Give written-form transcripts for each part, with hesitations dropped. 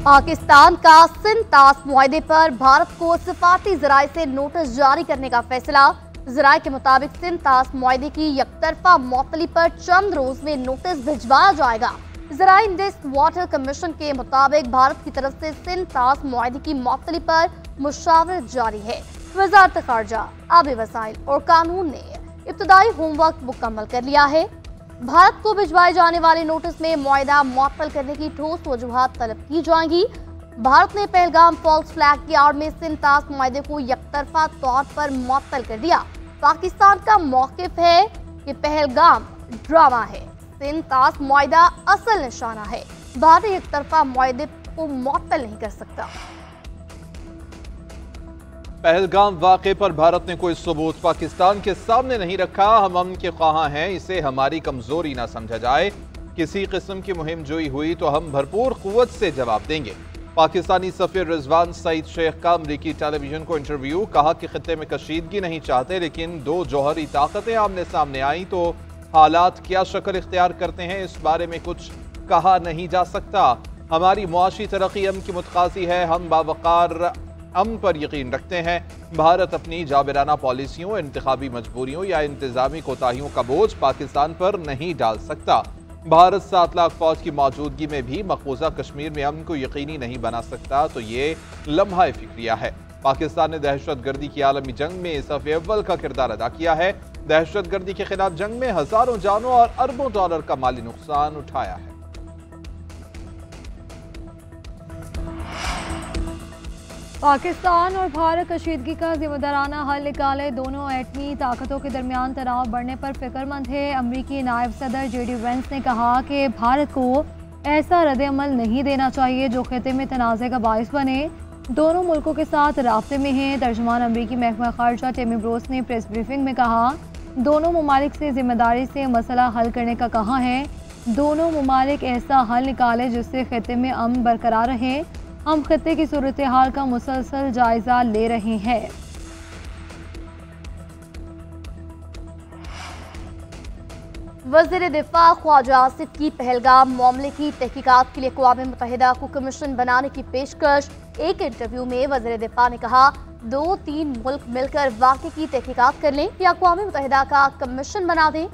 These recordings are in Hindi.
पाकिस्तान का सिंध ताश मुआहदे पर भारत को सिफारती जराये से नोटिस जारी करने का फैसला। जराये के मुताबिक सिंध ताश मुआहदे की यकतरफा मुअत्तली पर चंद रोज में नोटिस भिजवाया जाएगा। जराये इंडस वाटर कमीशन के मुताबिक भारत की तरफ से सिंध ताश मुआहदे की मुअत्तली पर मुशावरत जारी है। वजारत खारजा, आबी वसाइल और कानून ने इब्तदाई होमवर्क मुकम्मल कर लिया है। भारत को भिजवाए जाने वाले नोटिस में मुआहदा मुअत्तल करने की ठोस वजूहात तलब की जाएंगी। भारत ने पहलगाम फॉल्स फ्लैग की आड़ में सिंध ताश मुआहदे को यकतरफा तौर पर मुअत्तल कर दिया। पाकिस्तान का मौकिफ है कि पहलगाम ड्रामा है, सिंध ताश मुआहदा असल निशाना है। भारत यकतरफा मुआहदे को मुअत्तल नहीं कर सकता। पहलगाम वाक़े पर भारत ने कोई सबूत पाकिस्तान के सामने नहीं रखा। हम अमन के ख्वाहां हैं, इसे हमारी कमजोरी ना समझा जाए। किसी किस्म की मुहिम जोई हुई तो हम भरपूर कुव्वत से जवाब देंगे। पाकिस्तानी सफीर रिजवान सईद शेख का अमरीकी टेलीविजन को इंटरव्यू, कहा कि खित्ते में कशीदगी नहीं चाहते, लेकिन दो जौहरी ताकतें आमने सामने आई तो हालात क्या शक्ल इख्तियार करते हैं इस बारे में कुछ कहा नहीं जा सकता। हमारी मुआशी तरक्की अमन की मुतकाजी है, हम बावकार अमन पर यकीन रखते हैं। भारत अपनी जाबिराना पॉलिसियों, इंतखाबी मजबूरियों या इंतजामी कोताहियों का बोझ पाकिस्तान पर नहीं डाल सकता। भारत 7 लाख फौज की मौजूदगी में भी मकबूजा कश्मीर में अमन को यकीनी नहीं बना सकता, तो ये लम्हा फिक्रिया है। पाकिस्तान ने दहशतगर्दी की आलमी जंग में सफ़ अव्वल का किरदार अदा किया है। दहशतगर्दी के खिलाफ जंग में हजारों जानों और अरबों डॉलर का माली नुकसान उठाया है। पाकिस्तान और भारत कशीदगी का जिम्मेदाराना हल निकाले, दोनों एटमी ताकतों के दरमियान तनाव बढ़ने पर फिक्रमंद है। अमरीकी नायब सदर JD वेंस ने कहा कि भारत को ऐसा रद्द-ए-अमल नहीं देना चाहिए जो खित्ते में तनाज़े का बाइस बने। दोनों मुल्कों के साथ राब्ते में हैं। तर्जुमान अमरीकी महकमा खारजा टिमी ब्रोस ने प्रेस ब्रीफिंग में कहा, दोनों ममालिक से जिम्मेदारी से मसला हल करने का कहा है। दोनों ममालिक ऐसा हल निकाले जिससे खित्ते में अमन बरकरार रहे। हम खित्ते की सूरत हाल का मुसलसल जायजा ले रहे हैं। वज़ीर दिफा ख्वाजा आसिफ की पहलगाम मामले की तहकीकात के लिए अक़वाम मुत्तहिदा को कमीशन बनाने की पेशकश। एक इंटरव्यू में वज़ीर दिफा ने कहा, 2-3 मुल्क मिलकर वाक़े की तहकीकात कर लें या अक़वाम मुत्तहिदा का कमीशन बना दें।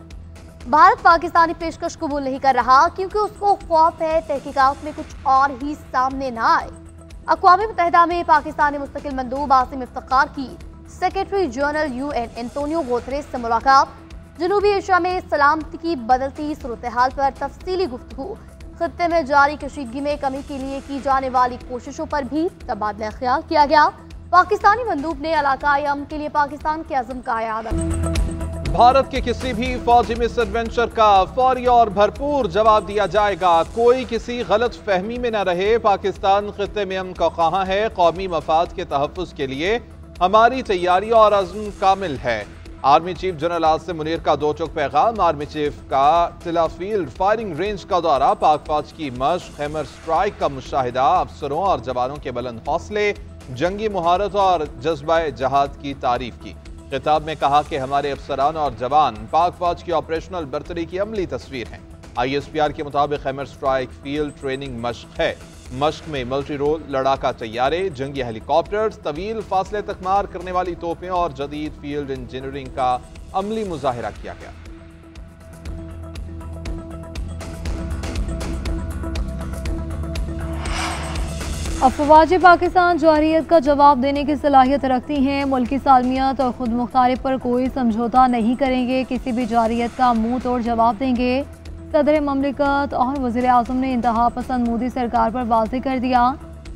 भारत पाकिस्तानी पेशकश कबूल नहीं कर रहा क्योंकि उसको खौफ है तहकीकात में कुछ और ही सामने ना आए। अक़वाम मुत्तहिदा में पाकिस्तानी मुस्तकिल मंदूब आसिम इफ्तिखार की secretary general UN Antonio Guterres से मुलाकात। जनूबी एशिया में सलामती की बदलती सूरत हाल पर तफसीली गुफ्तगू। खित्ते में जारी कशीदगी में कमी के लिए की जाने वाली कोशिशों पर भी तबादला ख्याल किया गया। पाकिस्तानी मंदूब ने इलाकाई अमन के लिए पाकिस्तान के अज़्म का याद। भारत के किसी भी फौजी मिसएडवेंचर का फौरी और भरपूर जवाब दिया जाएगा। कोई किसी गलत फहमी में न रहे। पाकिस्तान खित्ते में अमन का ख्वाहां है। कौमी मफाद के तहफ़्फ़ुज़ के लिए हमारी तैयारी और अज़्म कामिल है। Army chief general Asim Munir का दो टुक पैगाम। आर्मी चीफ का तिला फील्ड फायरिंग रेंज का दौरा, पाक फौज की मशक़, हैमर स्ट्राइक का मुशाहिदा, अफसरों और जवानों के बुलंद हौसले, जंगी मुहारत और जज्बा जहाद की तारीफ की। खिताब में कहा कि हमारे अफसरान और जवान पाक फौज की ऑपरेशनल बर्तरी की अमली तस्वीर हैं। ISPR के मुताबिक हैमर स्ट्राइक फील्ड ट्रेनिंग मशक़ है। मशक़ में मल्टी रोल लड़ाका तैयारे, जंगी हेलीकॉप्टर्स, तवील फासले तक मार करने वाली तोपें और जदीद फील्ड इंजीनियरिंग का अमली मुजाहिरा किया गया। अफवाज पाकिस्तान जवाहरियत का जवाब देने की सलाहियत रखती हैं। मुल्की सालमियत और खुद मुख्तारी पर कोई समझौता नहीं करेंगे। किसी भी जवाहरियत का मुंह तोड़ जवाब देंगे। सदर ममलिकत और वज़ीर आज़म ने इंतहा पसंद मोदी सरकार पर वाज़ेह कर दिया,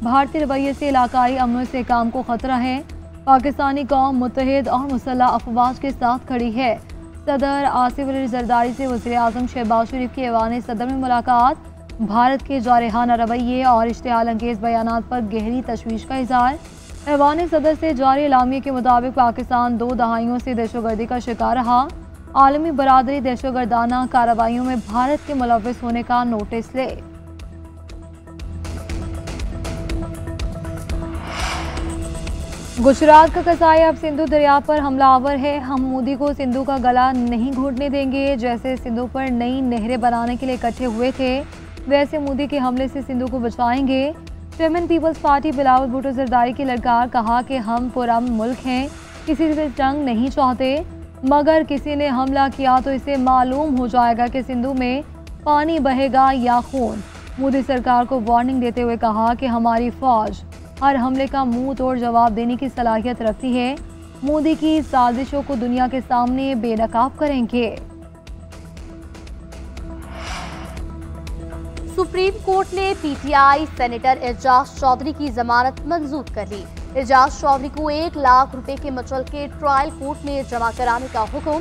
भारतीय रवैये से इलाकाई अमन इस्तेहकाम को खतरा है। पाकिस्तानी कौम मुत्तहिद और मुसल्लह अफवाज के साथ खड़ी है। सदर आसिफ अली जरदारी से वज़ीर आज़म शहबाज शरीफ की ऐवान सदर में मुलाकात। भारत के जारहाना रवैये और इश्तिहाल अंगेज़ बयानात पर गहरी तशवीश का इज़हार। ऐवान सदर से जारी एलामिया के मुताबिक पाकिस्तान 2 दहाइयों से दहशतगर्दी का शिकार रहा। आलमी बरादरी दहशतगर्दाना कार्रवाइयों में भारत के मुलव्विस होने का नोटिस ले। गुजरात का कसाई अब सिंधु दरिया पर हमलावर है। हम मोदी को सिंधु का गला नहीं घोटने देंगे। जैसे सिंधु पर नई नहरें बनाने के लिए इकट्ठे हुए थे, वैसे मोदी के हमले से सिंधु को बचाएंगे। Chairman People's Party Bilawal Bhutto Zardari की ललकार, कहा कि हम पुरअमन मुल्क हैं, किसी से जंग नहीं चाहते, मगर किसी ने हमला किया तो इसे मालूम हो जाएगा कि सिंधु में पानी बहेगा या खून। मोदी सरकार को वार्निंग देते हुए कहा कि हमारी फौज हर हमले का मुंह तोड़ जवाब देने की सलाहियत रखती है। मोदी की साजिशों को दुनिया के सामने बेनकाब करेंगे। सुप्रीम कोर्ट ने पीटीआई सेनेटर एजाज चौधरी की जमानत मंजूर कर ली। एजाज चौधरी को 1 लाख रुपए के मुचलके ट्रायल कोर्ट में जमा कराने का हुक्म।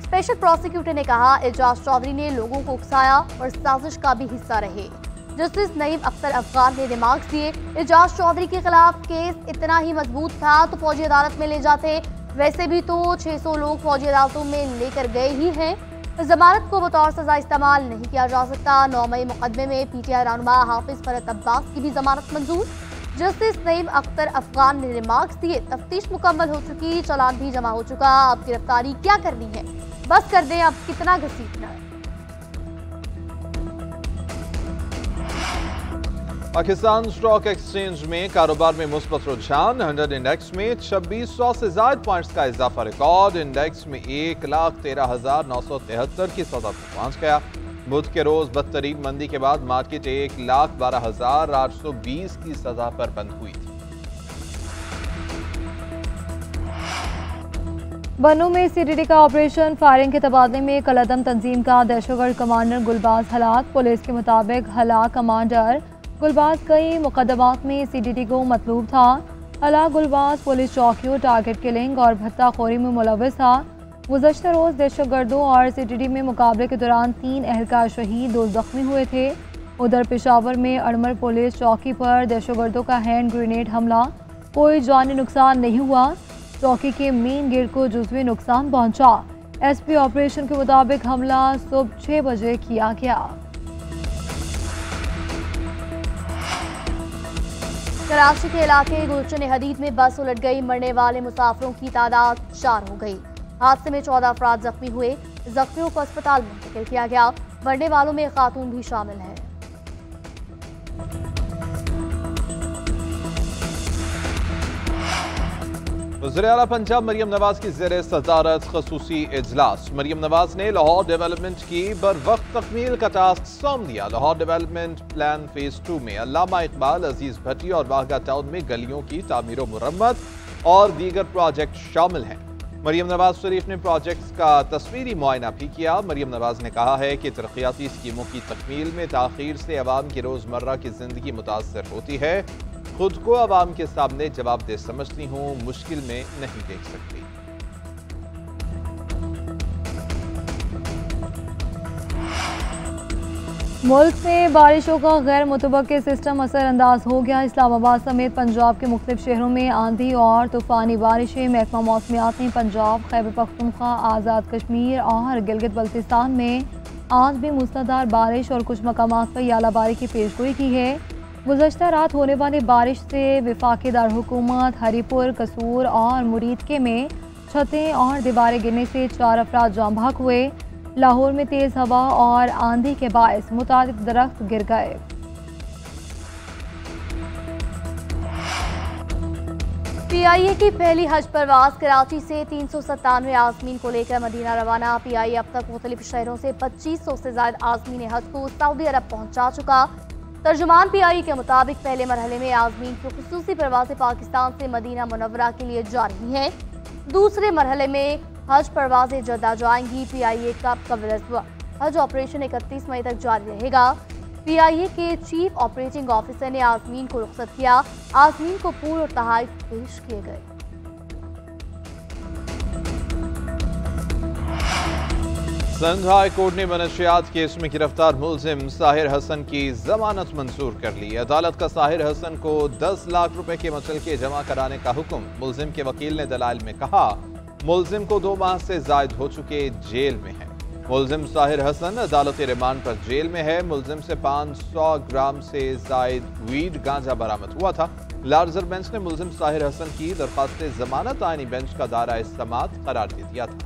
स्पेशल प्रोसिक्यूटर ने कहा, एजाज चौधरी ने लोगों को उकसाया और साजिश का भी हिस्सा रहे। जस्टिस नईम अख्तर अफगान ने रिमार्क्स दिए, एजाज चौधरी के खिलाफ केस इतना ही मजबूत था तो फौजी अदालत में ले जाते, वैसे भी तो 600 लोग फौजी अदालतों में लेकर गए ही हैं। जमानत को बतौर सजा इस्तेमाल नहीं किया जा सकता। 9 मई मुकदमे में पीटीआई रहनुमा हाफिज फरत अब्बास की भी जमानत मंजूर। जस्टिस नईम अख्तर अफगान ने रिमार्क्स दिए, तफ्तीश मुकम्मल हो चुकी, चालान भी जमा हो चुका, अब गिरफ्तारी क्या करनी है, बस कर दें, अब कितना घसीटना है। पाकिस्तान स्टॉक एक्सचेंज में कारोबार में मुस्बत रुझान। 100 इंडेक्स में 2600 से ज्यादा पॉइंट्स का इजाफा रिकॉर्ड। इंडेक्स में 1,13,973 की सौदा पर पहुंच गया। बुध के रोज बदतरीन मंदी के बाद मार्केट 1,12,820 की सजा पर बंद हुई थी। बन्नू में सीडीडी का ऑपरेशन फायरिंग के तबादले में कलअदम तंजीम का दहशतगर्द कमांडर गुलबाज हलाक। पुलिस के मुताबिक हलाक कमांडर गुलबाज कई मुकदमात में सीडीडी को मतलूब था। हलाक गुलबाज पुलिस चौकियों, टारगेट किलिंग और भत्ताखोरी में मुलविस था। गुज़श्ता रोज दहशतगर्दों और सीडीडी में मुकाबले के दौरान 3 एहलकार शहीद, 2 जख्मी हुए थे। उधर पेशावर में अड़मर पुलिस चौकी पर दहशतगर्दों का हैंड ग्रेनेड हमला, कोई जानी नुकसान नहीं हुआ। चौकी के मेन गेट को जुज़वी नुकसान पहुंचा। एसपी ऑपरेशन के मुताबिक हमला सुबह 6 बजे किया गया। कराची के इलाके गुलशन हदीद में बस उलट गई, मरने वाले मुसाफिरों की तादाद 4 हो गई। हादसे में 14 अफराद जख्मी हुए, जख्मियों को अस्पताल मुंतकिल किया गया। मरने वालों में खातून भी शामिल है। वज़ीर-ए-आला पंजाब मरियम नवाज की ज़ेर सदारत खसूसी इजलास। मरियम नवाज ने लाहौर डेवलपमेंट की बर वक्त तकमील का टास्क सौंप दिया। लाहौर डेवलपमेंट प्लान फेज 2 में अल्लामा इकबाल, अजीज भट्टी और वाहगा टाउन में गलियों की तामीर मुरम्मत और दीगर प्रोजेक्ट शामिल हैं। मरियम नवाज शरीफ ने प्रोजेक्ट्स का तस्वीरी मुआयना भी किया। मरियम नवाज ने कहा है कि तरक्याती स्कीमों की तकमील में ताखीर से अवाम की रोजमर्रा की जिंदगी मुतासर होती है। खुद को अवाम के सामने जवाबदेह समझती हूँ, मुश्किल में नहीं देख सकती। मुल्क में बारिशों का गैर मुतबक्के सिस्टम असरअंदाज हो गया। इस्लामाबाद समेत पंजाब के मुख्तलिफ शहरों में आंधी और तूफानी बारिशें। महकमा मौसमियात ने पंजाब, खैबर पख्तूनख्वा, आज़ाद कश्मीर और गिलगित बल्तिस्तान में आज भी मूसलाधार बारिश और कुछ मकामात पर यालाबारी की पेशगोई की है। गुज़श्ता रात होने वाली बारिश से वफाकी दारहुकूमत हरीपुर, कसूर और मुरीदके में छतें और दीवारें गिरने से 4 अफराद जाम बहक हुए। लाहौर में तेज़ हवा और आंधी के बायस मुतालिक दरख्त गिर गए। पीआईए की पहली हज परवाज कराची से 397 आज़मीन को लेकर मदीना रवाना। पीआईए अब तक मुख्तलिफ शहरों से 2500 से ज्यादा आज़मीन हज को सऊदी अरब पहुंचा चुका। तर्जुमान पीआईए के मुताबिक पहले मरहले में आज़मीन की खुसूसी परवाज़ें पाकिस्तान से मदीना मुनव्वरा के लिए जा रही हैं। दूसरे मरहले में हज परवाज़ें जद्दा जाएंगी। पीआईए का कवरेज हज ऑपरेशन 31 मई तक जारी रहेगा। पीआईए के चीफ ऑपरेटिंग ऑफिसर ने आज़मीन को रुखसत किया। आज़मीन को पूर्व और तहाइफ पेश किए गए। सिंध हाई कोर्ट ने मनशियात केस में गिरफ्तार मुलजिम साहिर हसन की जमानत मंजूर कर ली। अदालत का साहिर हसन को 10 लाख रुपए के मुचलके जमा कराने का हुक्म। मुलजिम के वकील ने दलाइल में कहा, मुलजिम को 2 माह से जायद हो चुके जेल में है। मुलजिम साहिर हसन अदालती रिमांड पर जेल में है। मुलजिम से 500 ग्राम से जायद वीड गांजा बरामद हुआ था। लार्जर बेंच ने मुलजिम साहिर हसन की दरख्वास्त जमानत आईनी बेंच का दायरा इस्तेमाल करार दे दिया था।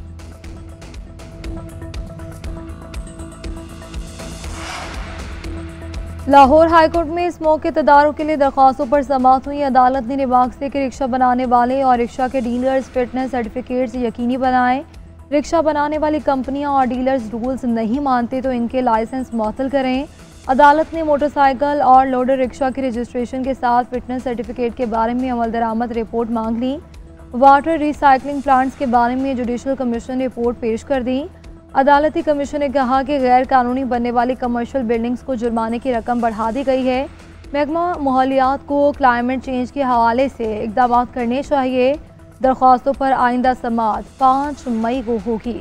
लाहौर हाईकोर्ट में स्मोक के तदारुक के लिए दरख्वास्तों पर समाअत हुई। अदालत ने निबाक से कि रिक्शा बनाने वाले और रिक्शा के डीलर्स फिटनेस सर्टिफिकेट्स यकीनी बनाएं। रिक्शा बनाने वाली कंपनियां और डीलर्स रूल्स नहीं मानते तो इनके लाइसेंस मुअत्तल करें। अदालत ने मोटरसाइकिल और लोडर रिक्शा के रजिस्ट्रेशन के साथ फिटनेस सर्टिफिकेट के बारे में अमल दरामद रिपोर्ट मांग ली। वाटर रिसाइकलिंग प्लांट्स के बारे में जुडिशल कमीशन रिपोर्ट पेश कर दी। अदालती कमीशन ने कहा कि गैर कानूनी बनने वाली कमर्शियल बिल्डिंग्स को जुर्माने की रकम बढ़ा दी गई है। महकमा माहौलियात को क्लाइमेट चेंज के हवाले से इक़दाम करने चाहिए। दरख्वास्तों पर आइंदा समाअत 5 मई को होगी।